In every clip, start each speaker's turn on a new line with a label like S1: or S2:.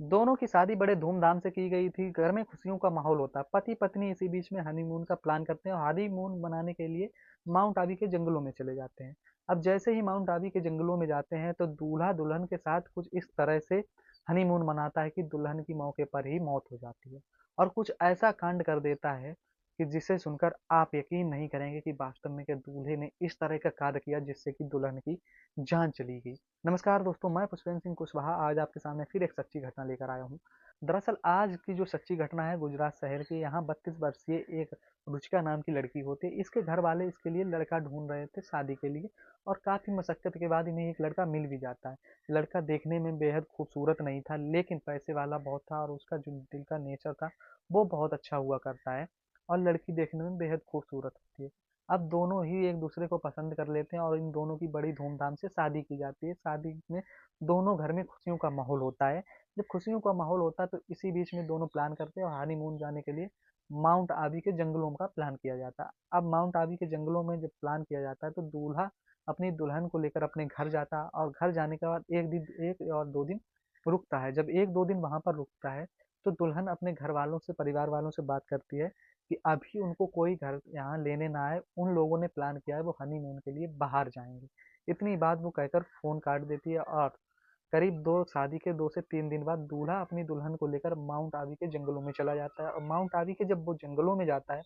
S1: दोनों की शादी बड़े धूमधाम से की गई थी, घर में खुशियों का माहौल होता है। पति-पत्नी इसी बीच में हनीमून का प्लान करते हैं और हनीमून मनाने के लिए माउंट आबू के जंगलों में चले जाते हैं। अब जैसे ही माउंट आबू के जंगलों में जाते हैं तो दूल्हा-दुल्हन के साथ कुछ इस तरह से हनीमून मनाता है कि दुल्हन की मौके पर ही मौत हो जाती है और कुछ ऐसा कांड कर देता है कि जिसे सुनकर आप यकीन नहीं करेंगे कि वास्तव में के दूल्हे ने इस तरह का कार्य किया जिससे कि दुल्हन की जान चली गई। नमस्कार दोस्तों, मैं पुष्पेंद्र सिंह कुशवाहा आज आपके सामने फिर एक सच्ची घटना लेकर आया हूँ। दरअसल आज की जो सच्ची घटना है गुजरात शहर की। यहाँ 32 वर्षीय एक रुचिका नाम की लड़की होती है। इसके घर वाले इसके लिए लड़का ढूंढ रहे थे शादी के लिए और काफी मशक्कत के बाद इन्हें एक लड़का मिल भी जाता है। लड़का देखने में बेहद खूबसूरत नहीं था लेकिन पैसे वाला बहुत था और उसका जो दिल का नेचर था वो बहुत अच्छा हुआ करता है और लड़की देखने में बेहद खूबसूरत होती है। अब दोनों ही एक दूसरे को पसंद कर लेते हैं और इन दोनों की बड़ी धूमधाम से शादी की जाती है। शादी में दोनों घर में खुशियों का माहौल होता है। जब खुशियों का माहौल होता है तो इसी बीच में दोनों प्लान करते हैं और हनीमून जाने के लिए माउंट आबू के जंगलों का प्लान किया जाता है। अब माउंट आबू के जंगलों में जब प्लान किया जाता है तो दूल्हा अपनी दुल्हन को लेकर अपने घर जाता है और घर जाने के बाद एक और 2 दिन रुकता है। जब 1-2 दिन वहां पर रुकता है तो दुल्हन अपने घर वालों से परिवार वालों से बात करती है कि अभी उनको कोई घर यहाँ लेने ना आए, उन लोगों ने प्लान किया है वो हनीमून के लिए बाहर जाएंगे। इतनी बात वो कहकर फोन काट देती है और करीब दो शादी के 2 से 3 दिन बाद दूल्हा अपनी दुल्हन को लेकर माउंट आबू के जंगलों में चला जाता है और माउंट आबू के जब वो जंगलों में जाता है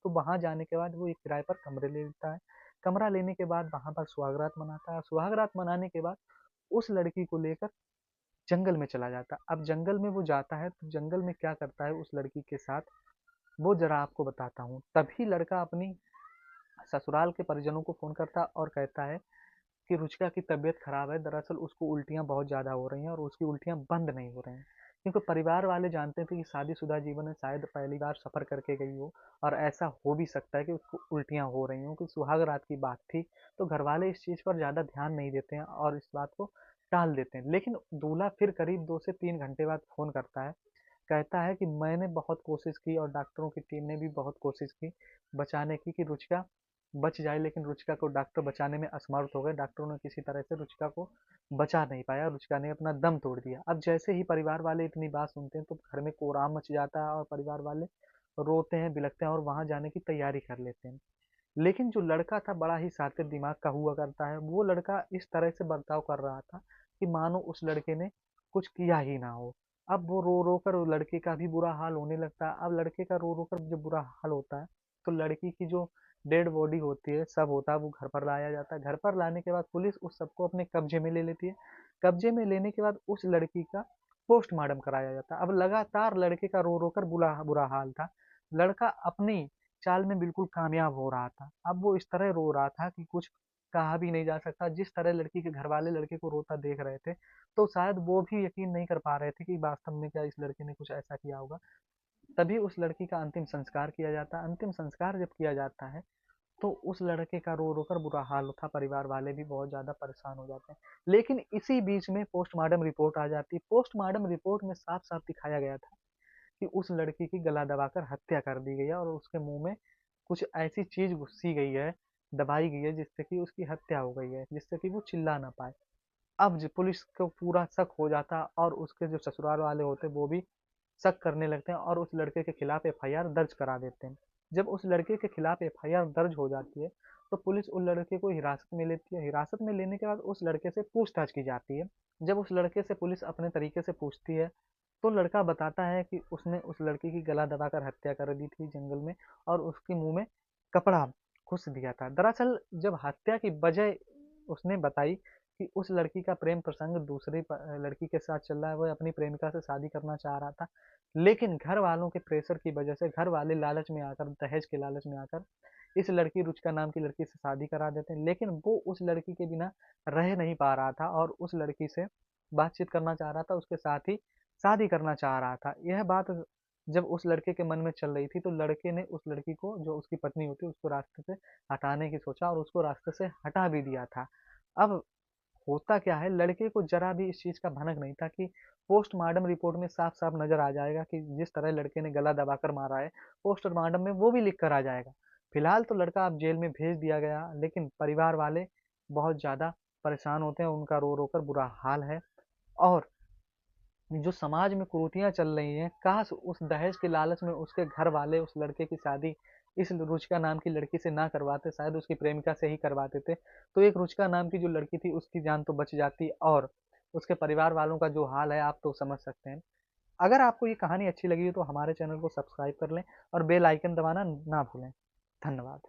S1: तो वहां जाने के बाद वो एक किराए पर कमरे ले लेता है। कमरा लेने के बाद वहां पर सुहागरात मनाता है। सुहागरात मनाने के बाद उस लड़की को लेकर जंगल में चला जाता है। अब जंगल में वो जाता है तो जंगल में क्या करता है उस लड़की के साथ वो जरा आपको बताता हूँ। तभी लड़का अपनी ससुराल के परिजनों को फोन करता है और कहता है कि रुचिका की तबीयत खराब है। दरअसल उसको उल्टियां बहुत ज्यादा हो रही हैं और उसकी उल्टियां बंद नहीं हो रही हैं क्योंकि परिवार वाले जानते थे कि शादीशुदा जीवन में शायद पहली बार सफर करके गई हो और ऐसा हो भी सकता है कि उसको उल्टियां हो रही हो कि सुहाग रात की बात थी। तो घर वाले इस चीज पर ज्यादा ध्यान नहीं देते हैं और इस बात को टाल देते हैं। लेकिन दूल्हा फिर करीब 2 से 3 घंटे बाद फोन करता है। कहता है कि मैंने बहुत कोशिश की और डॉक्टरों की टीम ने भी बहुत कोशिश की बचाने की कि रुचिका बच जाए लेकिन रुचिका को डॉक्टर बचाने में असमर्थ हो गए। डॉक्टरों ने किसी तरह से रुचिका को बचा नहीं पाया। रुचिका ने अपना दम तोड़ दिया। अब जैसे ही परिवार वाले इतनी बात सुनते हैं तो घर में कोहराम मच जाता है और परिवार वाले रोते हैं बिलखते हैं और वहां जाने की तैयारी कर लेते हैं। लेकिन जो लड़का था बड़ा ही शातिर दिमाग का हुआ करता है। वो लड़का इस तरह से बर्ताव कर रहा था कि मानो उस लड़के ने कुछ किया ही ना हो। अब वो रो रो कर लड़के का भी बुरा हाल होने लगता है। अब लड़के का रो रो कर जब बुरा हाल होता है तो लड़की की जो डेड बॉडी होती है सब होता है वो घर पर लाया जाता है। घर पर लाने के बाद पुलिस उस सबको अपने कब्जे में ले लेती है। कब्जे में लेने के बाद उस लड़की का पोस्टमार्टम कराया जाता है। अब लगातार लड़के का रो रो कर बुरा बुरा हाल था। लड़का अपनी चाल में बिल्कुल कामयाब हो रहा था। अब वो इस तरह रो रहा था कि कुछ कहा भी नहीं जा सकता। जिस तरह लड़की के घर वाले लड़के को रोता देख रहे थे तो शायद वो भी यकीन नहीं कर पा रहे थे कि वास्तव में क्या इस लड़के ने कुछ ऐसा किया होगा। तभी उस लड़की का अंतिम संस्कार किया जाता है। अंतिम संस्कार जब किया जाता है तो उस लड़के का रो रो कर बुरा हाल था। परिवार वाले भी बहुत ज्यादा परेशान हो जाते हैं। लेकिन इसी बीच में पोस्टमार्टम रिपोर्ट आ जाती है। पोस्टमार्टम रिपोर्ट में साफ साफ दिखाया गया था कि उस लड़की की गला दबाकर हत्या कर दी गई है और उसके मुंह में कुछ ऐसी चीज घुसी गई है, दबाई गई है जिससे कि उसकी हत्या हो गई है, जिससे कि वो चिल्ला ना पाए। अब पुलिस को पूरा शक हो जाता और उसके जो ससुराल वाले होते वो भी शक करने लगते हैं और उस लड़के के खिलाफ एफआईआर दर्ज करा देते हैं। जब उस लड़के के खिलाफ एफआईआर दर्ज हो जाती है तो पुलिस उस लड़के को हिरासत में लेती है। हिरासत में लेने के बाद उस लड़के से पूछताछ की जाती है। जब उस लड़के से पुलिस अपने तरीके से पूछती है तो लड़का बताता है कि उसने उस लड़की की गला दबाकर हत्या कर दी थी जंगल में और उसके मुंह में कपड़ा घुस दिया था। दरअसल जब हत्या की वजह उसने बताई कि उस लड़की का प्रेम प्रसंग दूसरी लड़की के साथ चल रहा है, वह अपनी प्रेमिका से शादी करना चाह रहा था। लेकिन घर वालों के प्रेशर की वजह से घर वाले लालच में आकर, दहेज के लालच में आकर इस लड़की रुचिका नाम की लड़की से शादी करा देते हैं। लेकिन वो उस लड़की के बिना रह नहीं पा रहा था और उस लड़की से बातचीत करना चाह रहा था, उसके साथ ही शादी करना चाह रहा था। यह बात जब उस लड़के के मन में चल रही थी तो लड़के ने उस लड़की को, जो उसकी पत्नी होती है, उसको रास्ते से हटाने की सोचा और उसको रास्ते से हटा भी दिया था। अब होता क्या है, लड़के को जरा भी इस चीज का भनक नहीं था कि पोस्टमार्टम रिपोर्ट में साफ साफ नजर आ जाएगा कि जिस तरह लड़के ने गला दबाकर मारा है पोस्टमार्टम में वो भी लिख कर आ जाएगा। फिलहाल तो लड़का अब जेल में भेज दिया गया लेकिन परिवार वाले बहुत ज्यादा परेशान होते हैं। उनका रो रो कर बुरा हाल है और जो समाज में कुरीतियाँ चल रही हैं, काश उस दहेज के लालच में उसके घर वाले उस लड़के की शादी इस रुचिका नाम की लड़की से ना करवाते, शायद उसकी प्रेमिका से ही करवा देते, तो एक रुचिका नाम की जो लड़की थी उसकी जान तो बच जाती, और उसके परिवार वालों का जो हाल है आप तो समझ सकते हैं। अगर आपको ये कहानी अच्छी लगी हो तो हमारे चैनल को सब्सक्राइब कर लें और बेल आइकन दबाना ना भूलें। धन्यवाद।